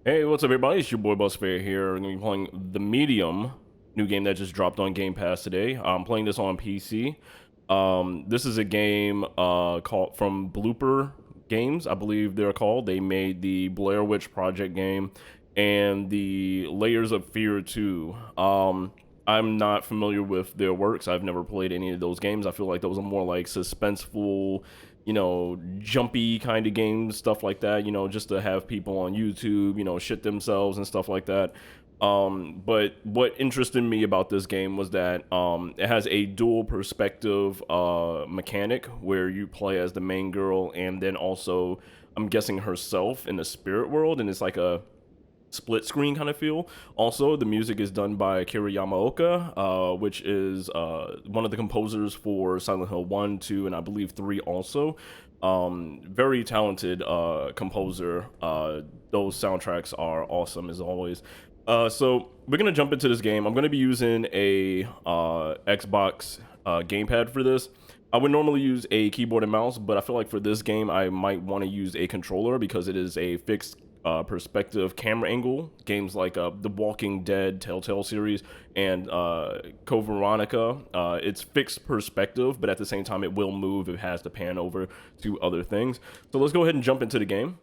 Hey, what's up, everybody? It's your boy Busfair here. We're gonna be playing The Medium, new game that just dropped on Game Pass today. I'm playing this on PC. This is a game called from Blooper Games, I believe they're called. They made the Blair Witch Project game and the Layers of Fear 2. I'm not familiar with their works. I've never played any of those games. I feel like those are more like suspenseful, jumpy kind of games, stuff like that, just to have people on YouTube, shit themselves and stuff like that. But what interested me about this game was that it has a dual perspective mechanic where you play as the main girl and then also, I'm guessing, herself in the spirit world, and it's like a split screen kind of feel. Also, the music is done by Akira Yamaoka, which is one of the composers for Silent Hill 1, 2, and I believe 3 also. Very talented composer. Those soundtracks are awesome as always. So we're gonna jump into this game. I'm gonna be using a Xbox gamepad for this. I would normally use a keyboard and mouse, but I feel like for this game I might want to use a controller because it is a fixed perspective camera angle. Games like The Walking Dead Telltale series and Code Veronica, it's fixed perspective, but at the same time it will move. It has to pan over to other things. So let's go ahead and jump into the game.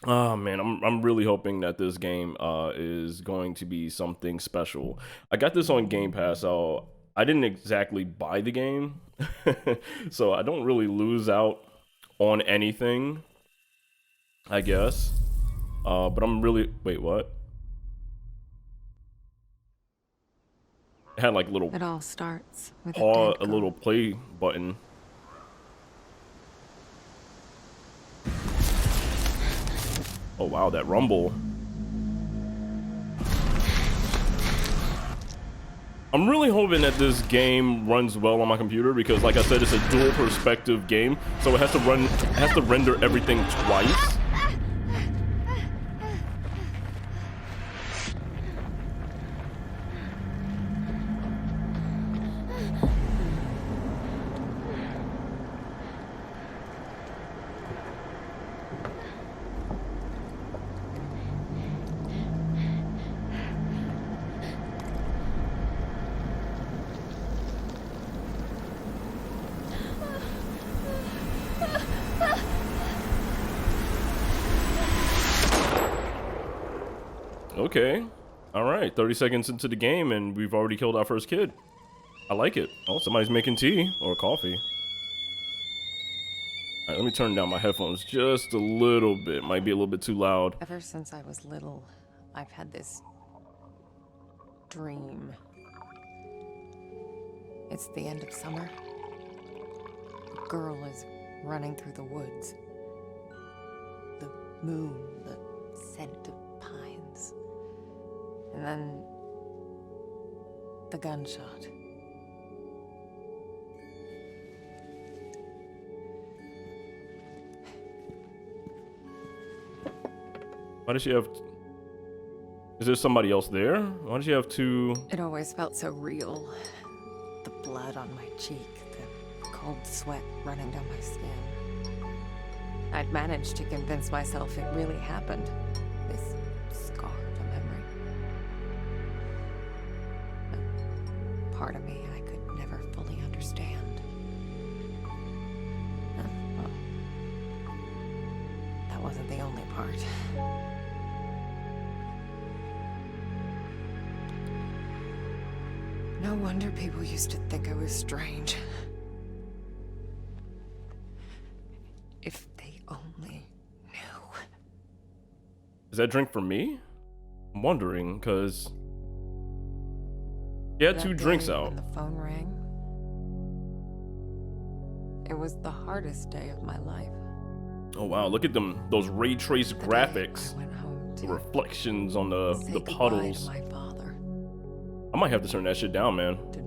Oh man, I'm really hoping that this game is going to be something special. I got this on Game Pass, so I didn't exactly buy the game, so I don't really lose out on anything, I guess. But I'm really... Wait, what? It had like little... It all starts with a little play button. Oh wow, that rumble. I'm really hoping that this game runs well on my computer because, like I said, it's a dual perspective game, so it has to render everything twice. Okay. Alright, 30 seconds into the game and we've already killed our first kid. I like it. Oh, somebody's making tea or coffee. Alright, let me turn down my headphones just a little bit. Might be a little bit too loud. Ever since I was little, I've had this dream. It's the end of summer. A girl is running through the woods. The moon, the scent of pines. And then the gunshot. Why does she have... Is there somebody else there? Why does she have two... It always felt so real. The blood on my cheek, the cold sweat running down my skin. I'd managed to convince myself it really happened. This scar of a memory. But part of me I could never fully understand. Well, that wasn't the only part. No wonder people used to think I was strange. If they only knew. Is that drink for me? I'm wondering, because... She had two drinks out. When the phone rang, it was the hardest day of my life. Oh wow, look at them, those ray trace graphics. I went home The to reflections on the goodbye puddles. to my father, I might have to turn that shit down, man. to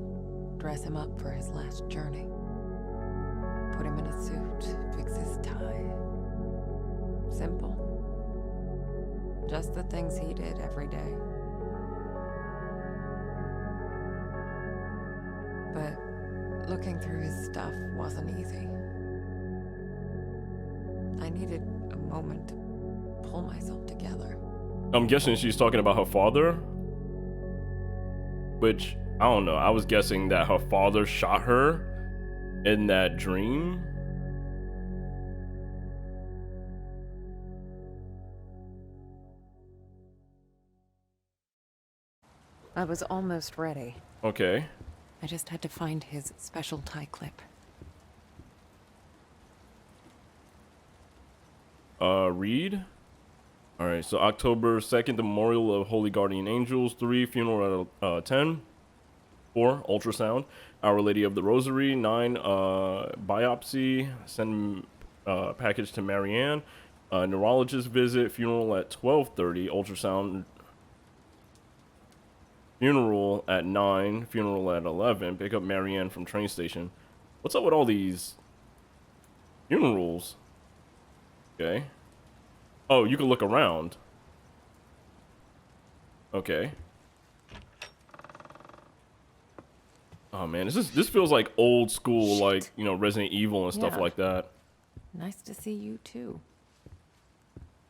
dress him up for his last journey. Put him in a suit, fix his tie. Simple. Just the things he did every day. But looking through his stuff wasn't easy. I needed a moment to pull myself together. I'm guessing she's talking about her father, which I don't know. I was guessing that her father shot her in that dream. I was almost ready. Okay. I just had to find his special tie clip. Read. All right, so October 2nd, the Memorial of Holy Guardian Angels. 3, funeral at 10. 4, ultrasound. Our Lady of the Rosary. 9, biopsy. Send package to Marianne. Neurologist visit. Funeral at 12:30. Ultrasound. Funeral at 9. Funeral at 11. Pick up Marianne from train station. What's up with all these funerals? Okay. Oh, you can look around. Okay. Oh man, this feels like old school, Shit. like, you know, Resident Evil and stuff Yeah. like that. Nice to see you too.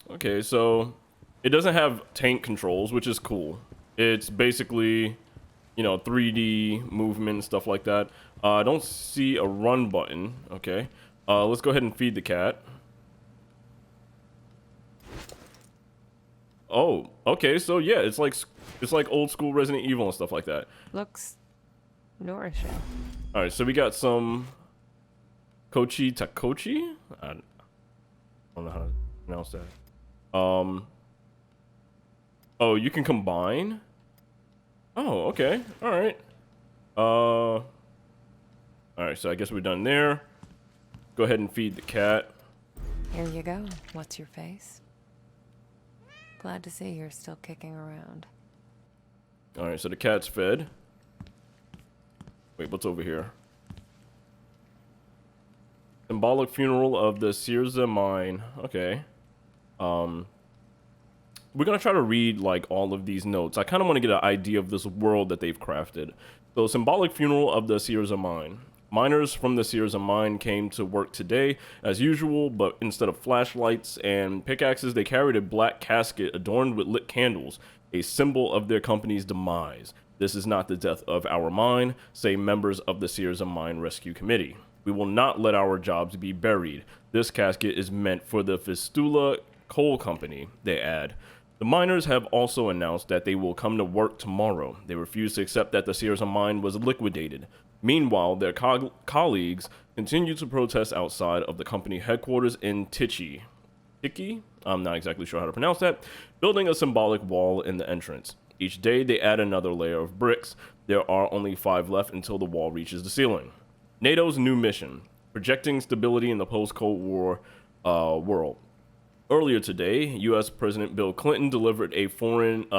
Okay, so it doesn't have tank controls, which is cool. It's basically, you know, 3D movement and stuff like that. I don't see a run button. Okay. Let's go ahead and feed the cat. Oh, okay. So yeah, it's like old school Resident Evil and stuff like that. Looks nourishing. All right, so we got some Kochi Takochi. I don't know how to pronounce that. Oh, you can combine. Oh, okay. All right. All right. So I guess we're done there. Go ahead and feed the cat. Here you go. What's your face? Glad to see you're still kicking around. All right. So the cat's fed. Wait, what's over here? Symbolic funeral of the Sirza mine. Okay. We're gonna try to read like all of these notes. I kind of want to get an idea of this world that they've crafted. So, symbolic funeral of the Sirza mine. Miners from the Sirza mine came to work today as usual, but instead of flashlights and pickaxes, they carried a black casket adorned with lit candles, a symbol of their company's demise. This is not the death of our mine, say members of the Sirza Mine Rescue Committee. We will not let our jobs be buried. This casket is meant for the Fistula Coal Company, they add. The miners have also announced that they will come to work tomorrow. They refuse to accept that the Sirza mine was liquidated. Meanwhile, their colleagues continue to protest outside of the company headquarters in Tichy. Tiki? I'm not exactly sure how to pronounce that. Building a symbolic wall in the entrance. Each day, they add another layer of bricks. There are only 5 left until the wall reaches the ceiling. NATO's new mission, projecting stability in the post-Cold War world. Earlier today, U.S. President Bill Clinton delivered a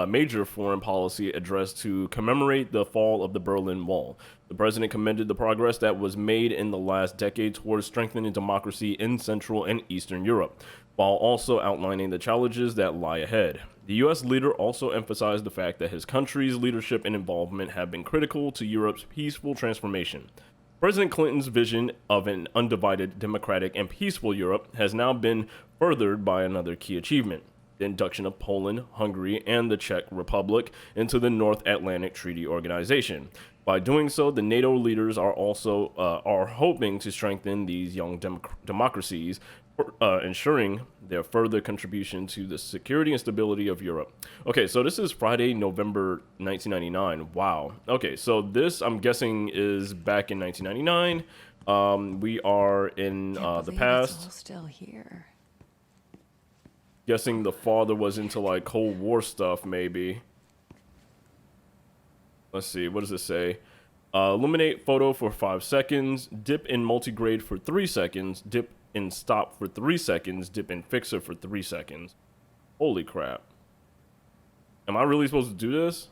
major foreign policy address to commemorate the fall of the Berlin Wall. The president commended the progress that was made in the last decade towards strengthening democracy in Central and Eastern Europe, while also outlining the challenges that lie ahead. The U.S. leader also emphasized the fact that his country's leadership and involvement have been critical to Europe's peaceful transformation. President Clinton's vision of an undivided, democratic, and peaceful Europe has now been furthered by another key achievement, the induction of Poland, Hungary, and the Czech Republic into the North Atlantic Treaty Organization. By doing so, the NATO leaders are also hoping to strengthen these young democracies, ensuring their further contribution to the security and stability of Europe. Okay, so this is Friday, November 1999. Wow. Okay, so this, I'm guessing, is back in 1999. We are in the past. It's all still here. Guessing the father was into like Cold War stuff, maybe. Let's see, what does it say? Illuminate photo for 5 seconds, dip in multigrade for 3 seconds, dip in stop for 3 seconds, dip in fixer for 3 seconds. Holy crap. Am I really supposed to do this?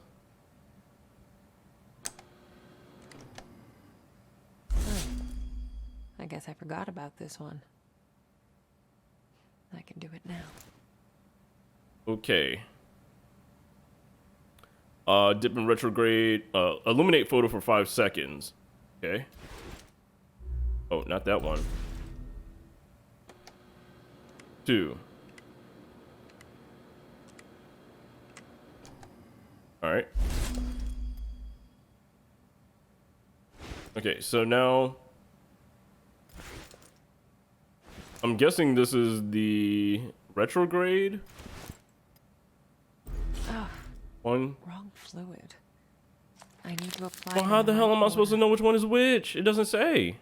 I guess I forgot about this one. I can do it now. Okay. Dip in retrograde, illuminate photo for 5 seconds. Okay. Oh, not that one. 2. All right. Okay, so now I'm guessing this is the retrograde Oh, one. wrong fluid. I need to apply. Well, it how in the hell right am I supposed to order. know which one is which? It doesn't say.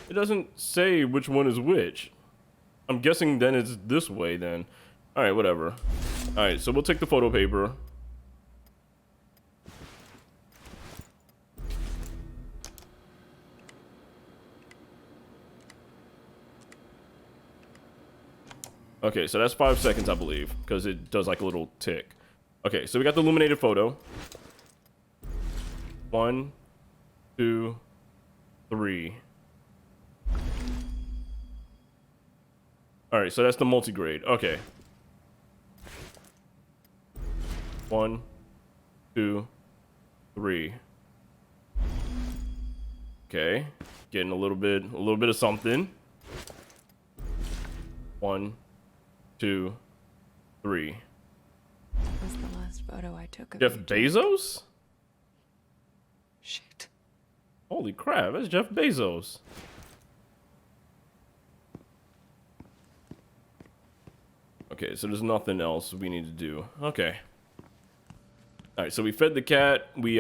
It doesn't say which one is which. I'm guessing then it's this way then. All right, whatever. All right, so we'll take the photo paper. Okay, so that's 5 seconds, I believe, because it does like a little tick. Okay, so we got the illuminated photo. 1, 2, 3. All right, so that's the multigrade. Okay. 1, 2, 3. Okay, getting a little bit of something. 1, 2, 3. That was the last photo I took of Jeff you, Jack. Bezos? Shit. Holy crap, that's Jeff Bezos. Okay, so there's nothing else we need to do. Okay. All right, so we fed the cat. We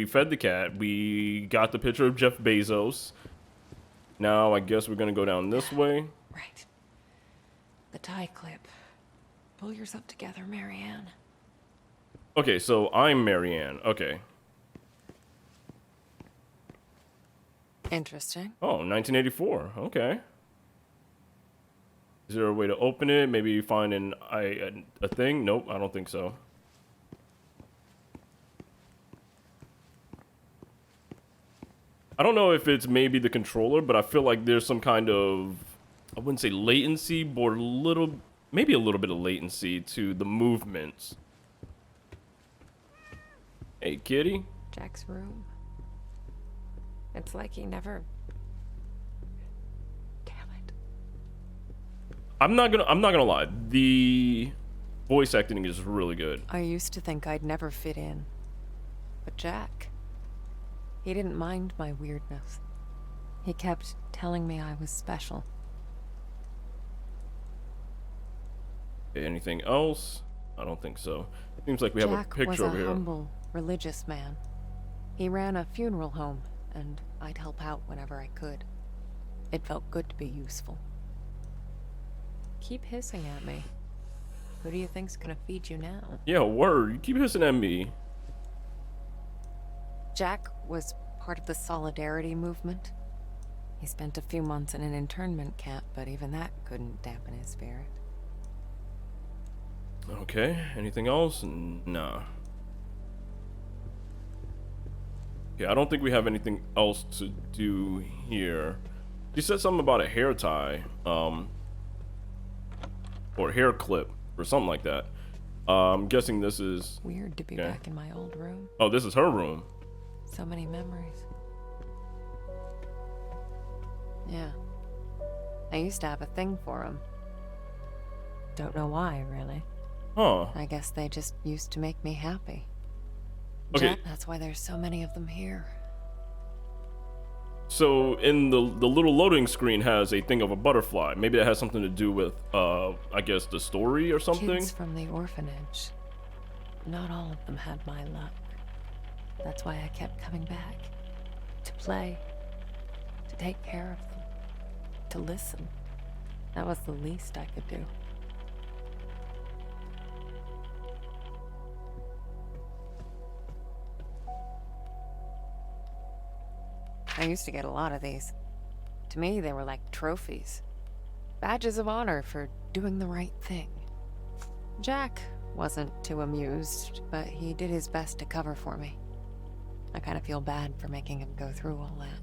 fed the cat. We got the picture of Jeff Bezos. Now I guess we're gonna go down this way. Right. The tie clip. Pull yourself together, Marianne. Okay, so I'm Marianne. Okay. Interesting. Oh, 1984. Okay. Is there a way to open it? Maybe find a thing? Nope, I don't think so. I don't know if it's maybe the controller, but I feel like there's some kind of, I wouldn't say latency, but maybe a little bit of latency to the movements. Hey, kitty. Jack's room. It's like he never. Damn it. I'm not gonna lie. The voice acting is really good. I used to think I'd never fit in. But Jack. He didn't mind my weirdness. He kept telling me I was special. Okay, anything else? I don't think so. Seems like we have a Jack picture was over a here. humble, religious man. He ran a funeral home, and I'd help out whenever I could. It felt good to be useful. Keep hissing at me. Who do you think's gonna feed you now? Yeah, word. You keep hissing at me. Jack was part of the Solidarity movement. He spent a few months in an internment camp, but even that couldn't dampen his spirit. Okay, anything else? Nah. Yeah, I don't think we have anything else to do here. She said something about a hair tie, or hair clip, or something like that. I'm guessing this is... Weird to be Okay. back in my old room. Oh, this is her room. So many memories. Yeah. I used to have a thing for him. Don't know why, really. Huh. I guess they just used to make me happy. Okay. Jack, that's why there's so many of them here. So in the little loading screen has a thing of a butterfly. Maybe that has something to do with, I guess, the story or something? Kids from the orphanage. Not all of them had my luck. That's why I kept coming back. To play. To take care of them. To listen. That was the least I could do. I used to get a lot of these. To me, they were like trophies. Badges of honor for doing the right thing. Jack wasn't too amused, but he did his best to cover for me. I kind of feel bad for making him go through all that.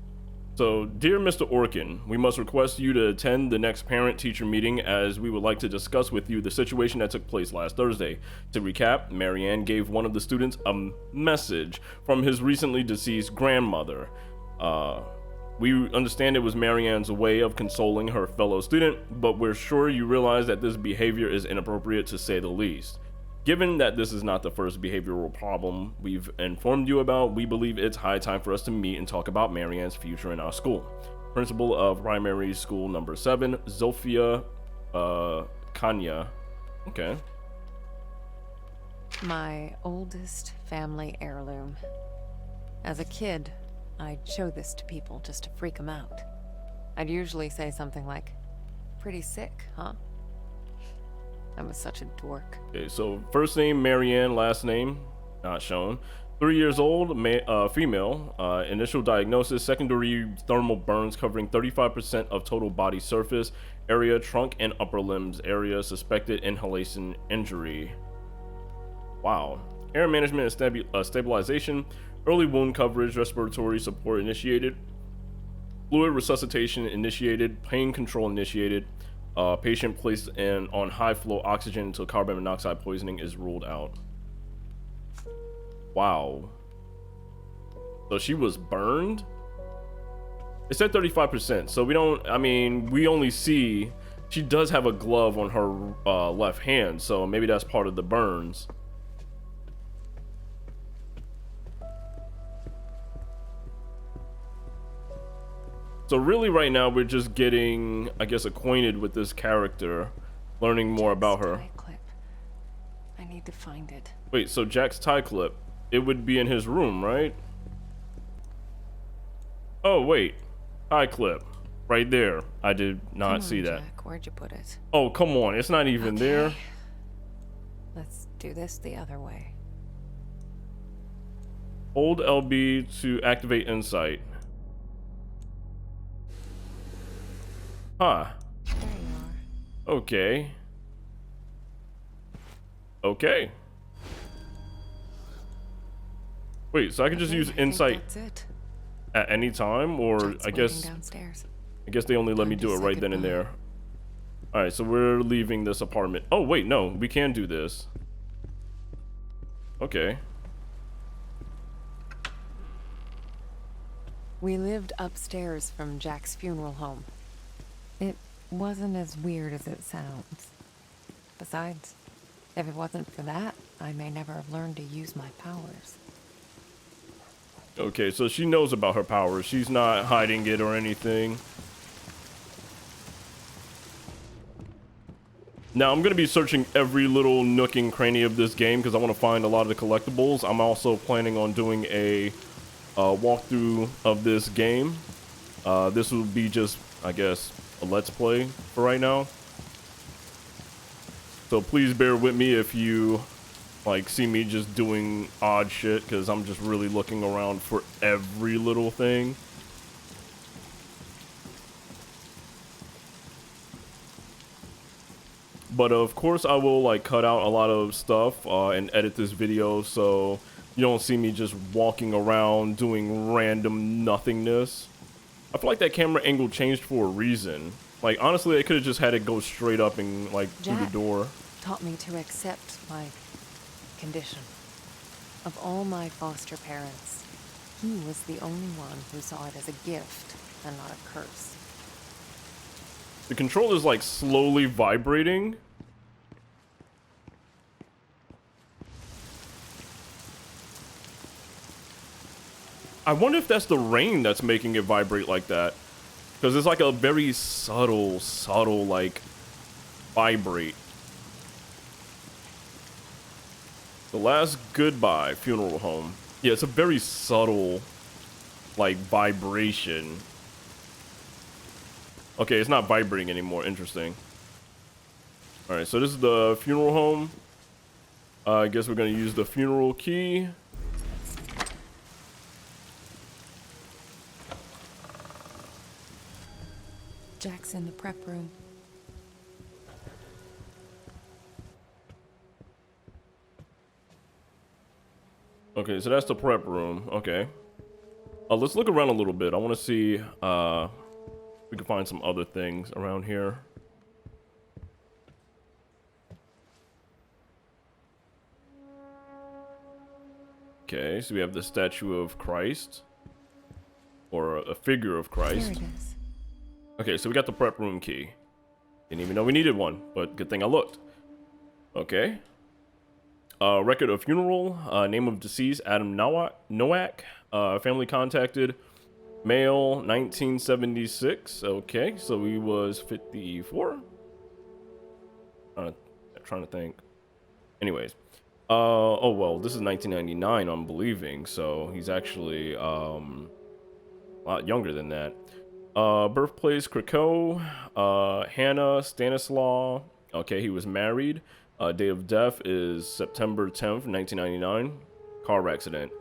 So, dear Mr. Orkin, we must request you to attend the next parent-teacher meeting as we would like to discuss with you the situation that took place last Thursday. To recap, Marianne gave one of the students a message from his recently deceased grandmother. We understand it was Marianne's way of consoling her fellow student, but we're sure you realize that this behavior is inappropriate to say the least. Given that this is not the first behavioral problem we've informed you about, we believe it's high time for us to meet and talk about Marianne's future in our school. Principal of Primary School Number 7, Zofia Kanya. Okay. My oldest family heirloom. As a kid, I'd show this to people just to freak them out. I'd usually say something like, "Pretty sick, huh?" I was such a dork. Okay, so first name Marianne, last name not shown. 3 years old, female. Initial diagnosis: secondary thermal burns covering 35% of total body surface area, trunk and upper limbs area. Suspected inhalation injury. Wow. Air management and stabilization. Early wound coverage, respiratory support initiated. Fluid resuscitation initiated. Pain control initiated. Patient placed on high flow oxygen until carbon monoxide poisoning is ruled out. Wow. So she was burned? It said 35%, so we don't, I mean, we only see, she does have a glove on her left hand, so maybe that's part of the burns. So really right now we're just getting, I guess, acquainted with this character, learning more about her. Tie clip. I need to find it. Wait, so Jack's tie clip, it would be in his room, right? Oh, wait. Tie clip. Right there. I did not see that. Jack, where'd you put it? Oh, come on. It's not even there. Let's do this the other way. Hold LB to activate insight. Huh. There you are. Okay. Okay. Wait, so I can just use think insight that's it. at any time, or Jack's I waiting guess downstairs. they only let me Time do to it say right then and goodbye. there. All right, so we're leaving this apartment. Oh wait, no, we can do this. Okay. We lived upstairs from Jack's funeral home. It wasn't as weird as it sounds. Besides, if it wasn't for that, I may never have learned to use my powers. Okay, so she knows about her powers. She's not hiding it or anything. Now, I'm going to be searching every little nook and cranny of this game because I want to find a lot of the collectibles. I'm also planning on doing a walkthrough of this game. This will be just, I guess, a let's play for right now. So please bear with me if you like see me just doing odd shit, because I'm just really looking around for every little thing. But of course I will like cut out a lot of stuff and edit this video so you don't see me just walking around doing random nothingness. I feel like that camera angle changed for a reason. Like honestly, I could have just had it go straight up and like through the Jack door. taught me to accept my condition. Of all my foster parents, he was the only one who saw it as a gift and not a curse. The controller's like slowly vibrating. I wonder if that's the rain that's making it vibrate like that. Because it's like a very subtle like vibrate. The last goodbye funeral home. Yeah, it's a very subtle like vibration. Okay, it's not vibrating anymore. Interesting. All right, so this is the funeral home. I guess we're gonna use the funeral key. Jack's in the prep room. Okay, so that's the prep room. Okay. Let's look around a little bit. I want to see if we can find some other things around here. Okay, so we have the statue of Christ. or a figure of Here Christ. it is. Okay, so we got the prep room key. Didn't even know we needed one, but good thing I looked. Okay. Record of funeral. Name of deceased, Adam Nowak. Family contacted. Male, 1976. Okay, so he was 54. Trying to think. Anyways. Oh, well, this is 1999, I'm believing. So he's actually, a lot younger than that. Birthplace, Krakow. Hannah Stanislaw. Okay, he was married. Date of death is September 10th, 1999. Car accident.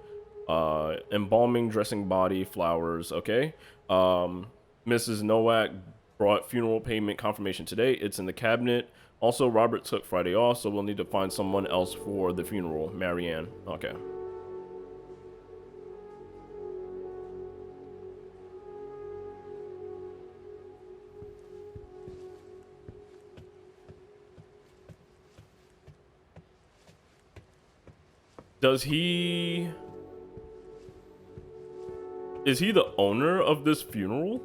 Embalming, dressing body, flowers. Okay. Mrs. Nowak brought funeral payment confirmation today. It's in the cabinet. Also, Robert took Friday off, so we'll need to find someone else for the funeral. Marianne. Okay. Is he the owner of this funeral?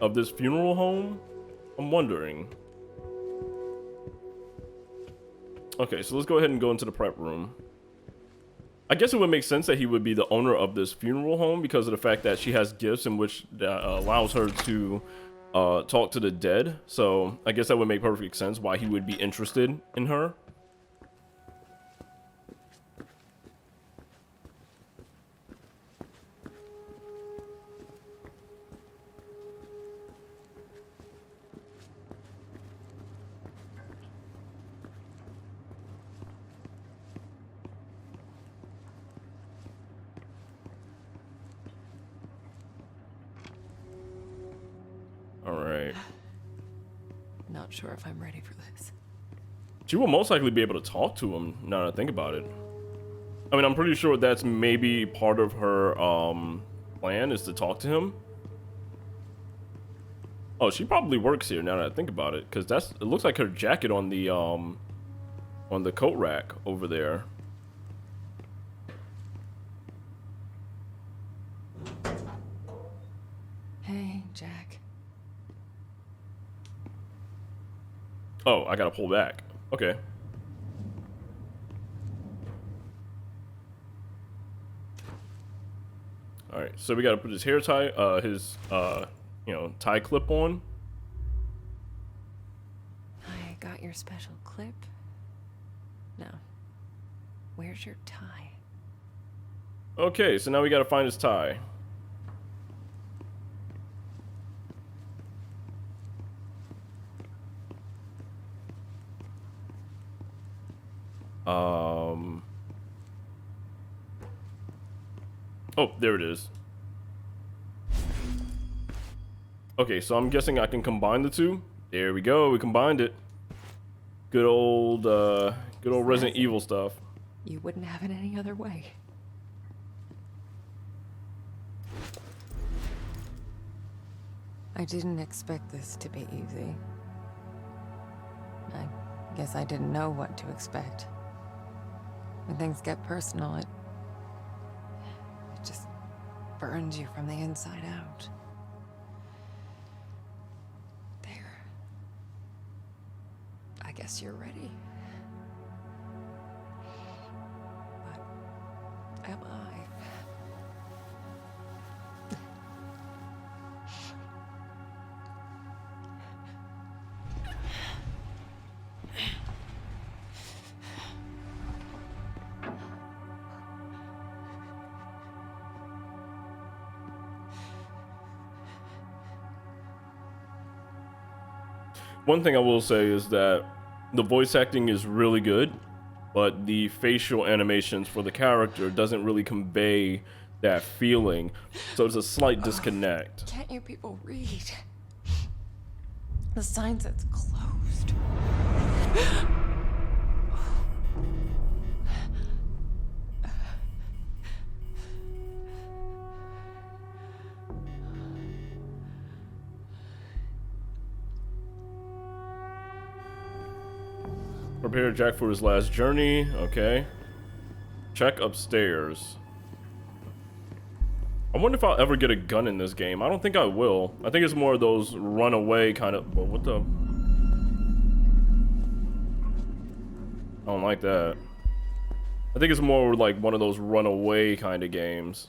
Of this funeral home? I'm wondering. Okay, so let's go ahead and go into the prep room. I guess it would make sense that he would be the owner of this funeral home because of the fact that she has gifts in which that allows her to talk to the dead. So I guess that would make perfect sense why he would be interested in her. Alright. Not sure if I'm ready for this. She will most likely be able to talk to him now that I think about it. I mean, I'm pretty sure that's maybe part of her plan is to talk to him. Oh, she probably works here now that I think about it, because it looks like her jacket on the coat rack over there. Hey, Jack. Oh, I gotta pull back. Okay. All right, so we gotta put his hair tie, tie clip on. I got your special clip. Now, where's your tie? Okay, so now we gotta find his tie. Oh, there it is. Okay, so I'm guessing I can combine the two. There we go. We combined it. Good old Resident Evil stuff. You wouldn't have it any other way. I didn't expect this to be easy. I guess I didn't know what to expect. When things get personal, it just burns you from the inside out. There. I guess you're ready. But am I? One thing I will say is that the voice acting is really good, but the facial animations for the character doesn't really convey that feeling. So there's a slight disconnect. Can't you people read? The sign says closed. Prepare Jack for his last journey. Okay. Check upstairs. wonder if I'll ever get a gun in this game. I don't think I will. I think it's more of those runaway kind of. Well, what the? I don't like that. I think it's more like one of those runaway kind of games.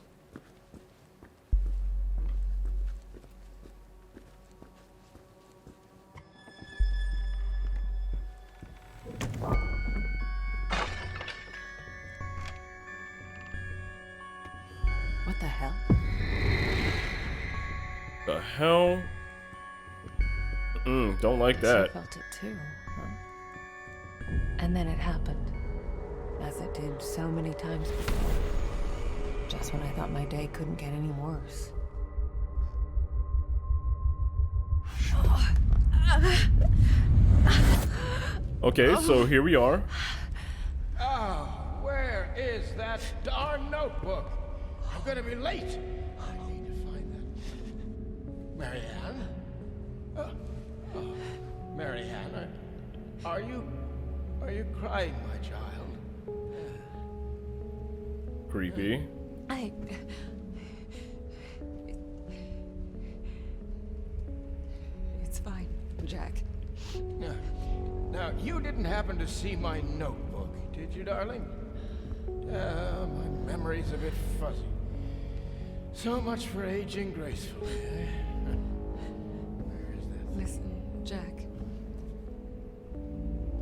What the hell? The hell? Don't like that. She felt it too, huh? And then it happened, as it did so many times before. Just when I thought my day couldn't get any worse. Okay, so here we are. Oh, where is that darn notebook? I'm gonna be late. I need to find that. Marianne? Marianne, are you crying, my child? Creepy. It's fine, Jack. Now, you didn't happen to see my notebook, did you, darling? My memory's a bit fuzzy. So much for aging gracefully, eh? Where is that? Listen, Jack.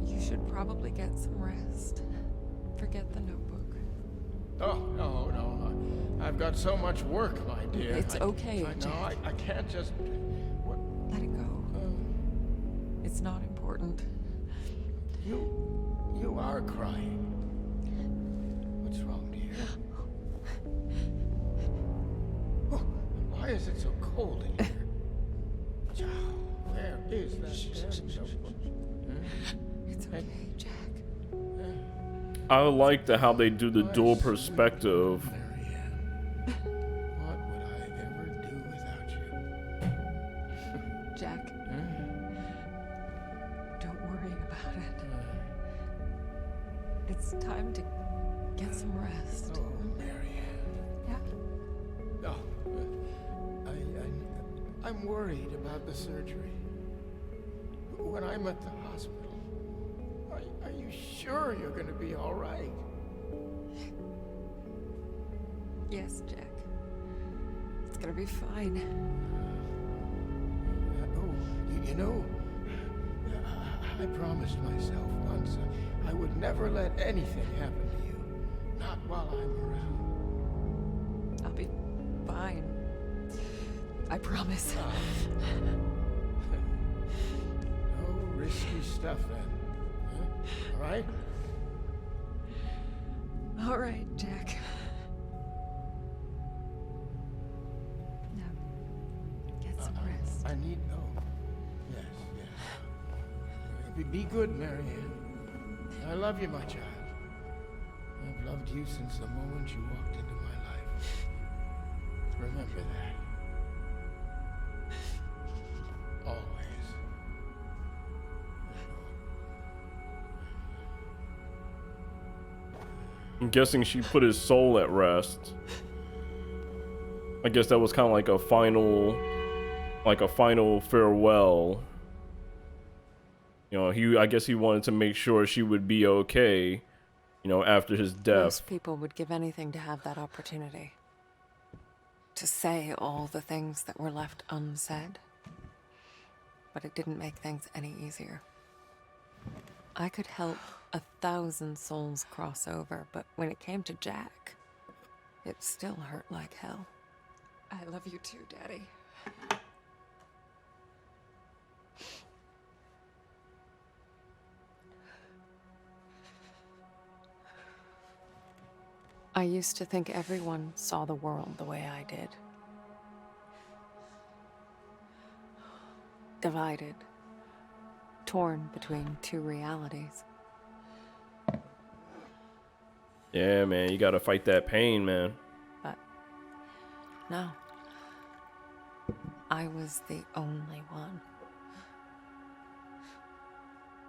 You should probably get some rest. Forget the notebook. Oh, no. I've got so much work, my dear. It's okay, I know, Jack. I can't just... What? Let it go. It's not important. You are crying. What's wrong, dear? Oh, why is it so cold in here? Child, where is that damn notebook? It's okay, Jack. I like how they do the dual perspective. Marianne, what would I ever do without you? Jack. Don't worry about it. It's time to get some rest. Oh, Marianne. Yeah? Oh, I'm worried about the surgery. When I'm at the hospital, are you sure you're going to be all right? Yes, Jack. It's gonna be fine. You know, I promised myself once I would never let anything happen to you. Not while I'm around. I'll be fine. I promise. No risky stuff then. Huh? All right? All right, Jack. Now, get some rest. I need... Oh, yes. Be good, Marianne. I love you, my child. I've loved you since the moment you walked into my life. Remember that. Always. I'm guessing she put his soul at rest. I guess that was kind of like a final farewell. You know, I guess he wanted to make sure she would be okay, you know, after his death. Most people would give anything to have that opportunity. To say all the things that were left unsaid. But it didn't make things any easier. I could help 1,000 souls cross over, but when it came to Jack, it still hurt like hell. I love you too, Daddy. I used to think everyone saw the world the way I did. Divided. Torn between two realities. Yeah, man, you gotta fight that pain, man. But no. I was the only one.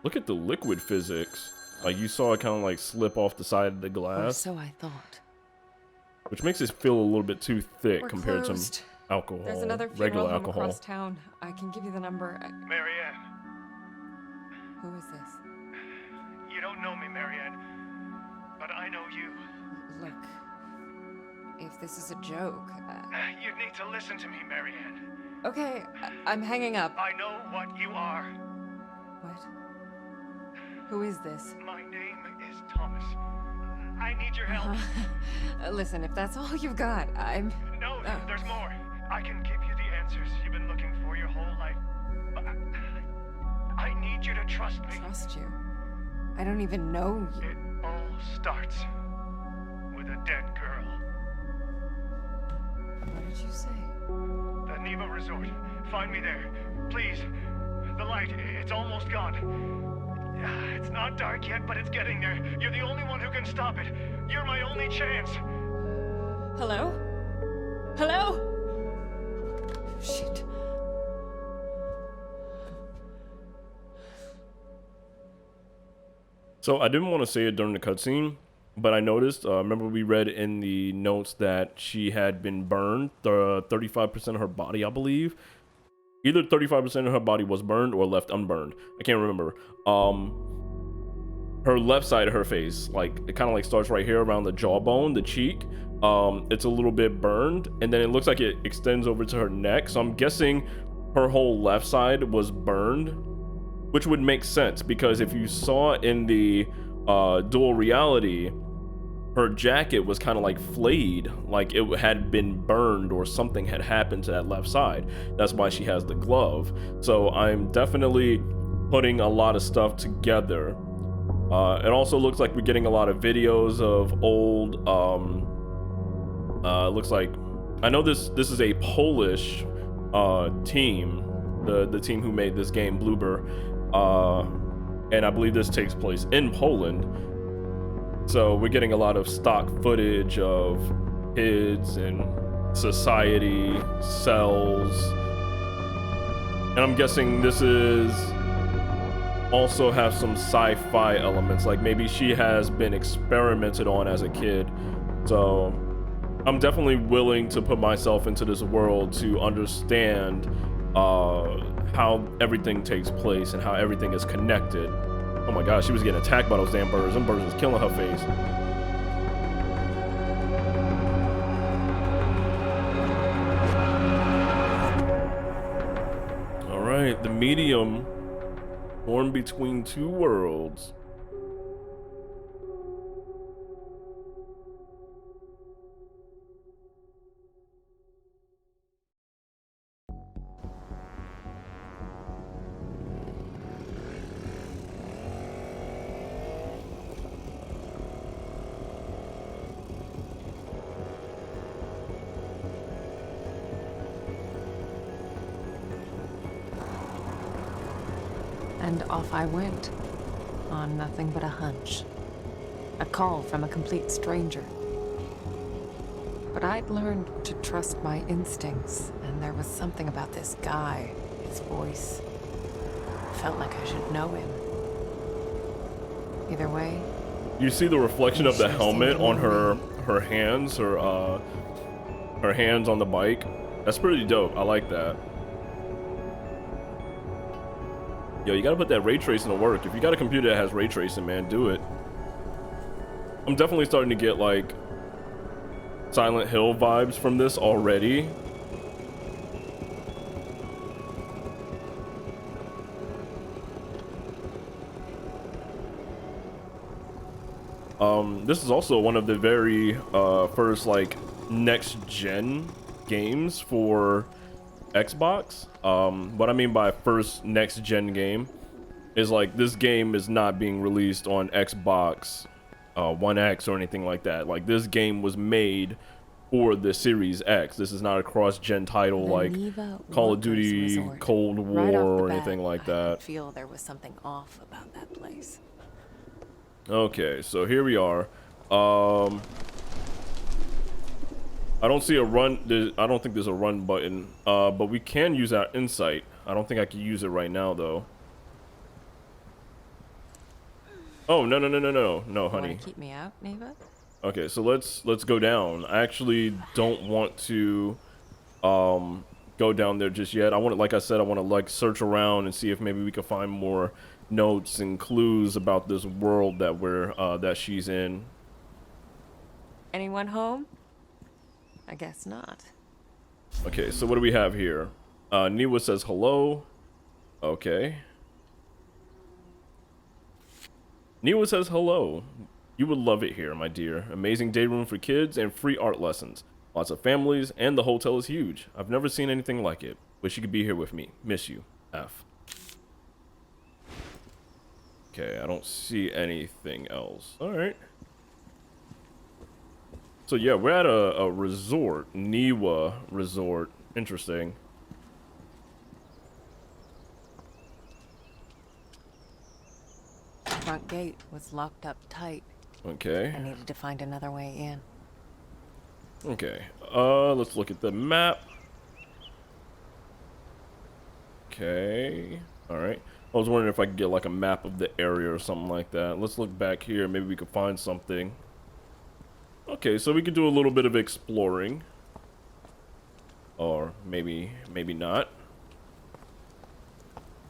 Look at the liquid physics. Like, you saw it kind of like slip off the side of the Or glass. so I thought. which makes it feel a little bit too thick We're compared closed. to alcohol, There's another funeral regular home alcohol. across town. I can give you the number. Marianne, Who is this? you don't know me, Marianne, but I know you. Look, if this is a joke, You need to listen to me, Marianne. okay, I'm hanging up. I know what you are. What? Who is this? My name is Thomas. I need your help. Listen, if that's all you've got, No, there's more. I can give you the answers you've been looking for your whole life. But I need you to trust me. trust you. I don't even know you. It all starts with a dead girl. What did you say? The Neva Resort. Find me there. Please. The light, it's almost gone. It's not dark yet, but it's getting there. You're the only one who can stop it. You're my only chance. Hello? Hello? Shit. So I didn't want to say it during the cutscene, but I noticed, remember we read in the notes that she had been burned, 35% of her body, I believe. Either 35% of her body was burned or left unburned. I can't remember. Her left side of her face, like it kind of like starts right here around the jawbone, the cheek. It's a little bit burned, and then it looks like it extends over to her neck. So I'm guessing her whole left side was burned, which would make sense because if you saw in the dual reality, her jacket was kind of like flayed, like it had been burned or something had happened to that left side. That's why she has the glove. So I'm definitely putting a lot of stuff together. It also looks like we're getting a lot of videos of old, looks like, I know this is a Polish team, the team who made this game, Bloober, and I believe this takes place in Poland. So we're getting a lot of stock footage of kids and society, cells. And I'm guessing this is also have some sci-fi elements, like maybe she has been experimented on as a kid. So I'm definitely willing to put myself into this world to understand how everything takes place and how everything is connected. Oh my gosh, she was getting attacked by those damn birds. Them birds was killing her face. All right, the medium, born between two worlds. And off I went, on nothing but a hunch. A call from a complete stranger. But I'd learned to trust my instincts, and there was something about this guy, his voice. Felt like I should know him. Either way, You see the reflection of the Sure helmet seemed on to her hands, her hands on the bike. That's pretty dope. I like that. Yo, you gotta put that ray tracing to work. If you got a computer that has ray tracing, man, do it. I'm definitely starting to get like Silent Hill vibes from this already. This is also one of the very first like next gen games for Xbox. What I mean by first next gen game is like this game is not being released on Xbox One X or anything like that. Like this game was made for the Series X. This is not a cross-gen title like Call of Duty Cold War or anything like that. I feel there was something off about that place. Okay, so here we are. I don't see a run. I don't think there's a run button. But we can use our insight. I don't think I can use it right now though. Oh no, honey. Want to keep me out, Neva? Okay, so let's go down. I actually don't want to go down there just yet. I want to, like I said, I want to like search around and see if maybe we can find more notes and clues about this world that that she's in. Anyone home? I guess not. Okay, so what do we have here? Niwa says hello. Okay. Niwa says hello. You would love it here, my dear. Amazing day room for kids and free art lessons. Lots of families, and the hotel is huge. I've never seen anything like it. Wish you could be here with me. Miss you. F. Okay, I don't see anything else. Alright. So yeah, we're at a resort. Niwa Resort. Interesting. Front gate was locked up tight. Okay. I needed to find another way in. Okay. Let's look at the map. Okay. Alright. I was wondering if I could get like a map of the area or something like that. Let's look back here. Maybe we could find something. Okay, so we could do a little bit of exploring. Or maybe not.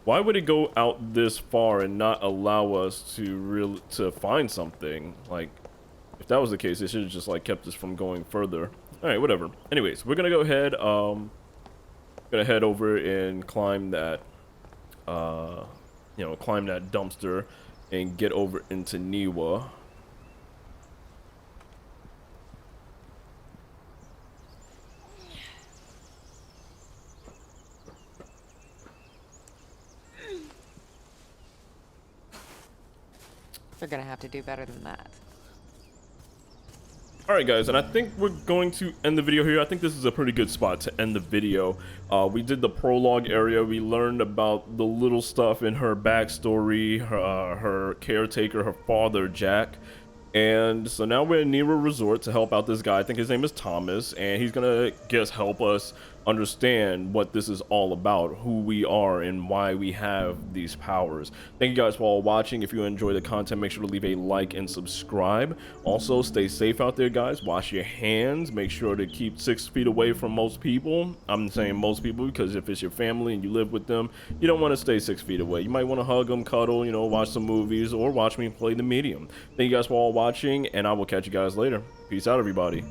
Why would it go out this far and not allow us to find something? Like, if that was the case, it should have just like kept us from going further. All right, whatever. Anyways, we're gonna go ahead. Gonna head over and climb that, climb that dumpster and get over into Niwa. They're gonna have to do better than that. Alright guys, and I think we're going to end the video here. I think this is a pretty good spot to end the video. We did the prologue area. We learned about the little stuff in her backstory, her caretaker, her father, Jack. And so now we're in Niwa Resort to help out this guy. I think his name is Thomas, and he's gonna help us understand what this is all about, who we are and why we have these powers. Thank you guys for all watching. If you enjoy the content, make sure to leave a like and subscribe. Also, stay safe out there, guys. Wash your hands. Make sure to keep 6 feet away from most people. I'm saying most people because if it's your family and you live with them, you don't want to stay 6 feet away. You might want to hug them, cuddle, watch some movies, or watch me play the medium. Thank you guys for all watching, and I will catch you guys later. Peace out, everybody.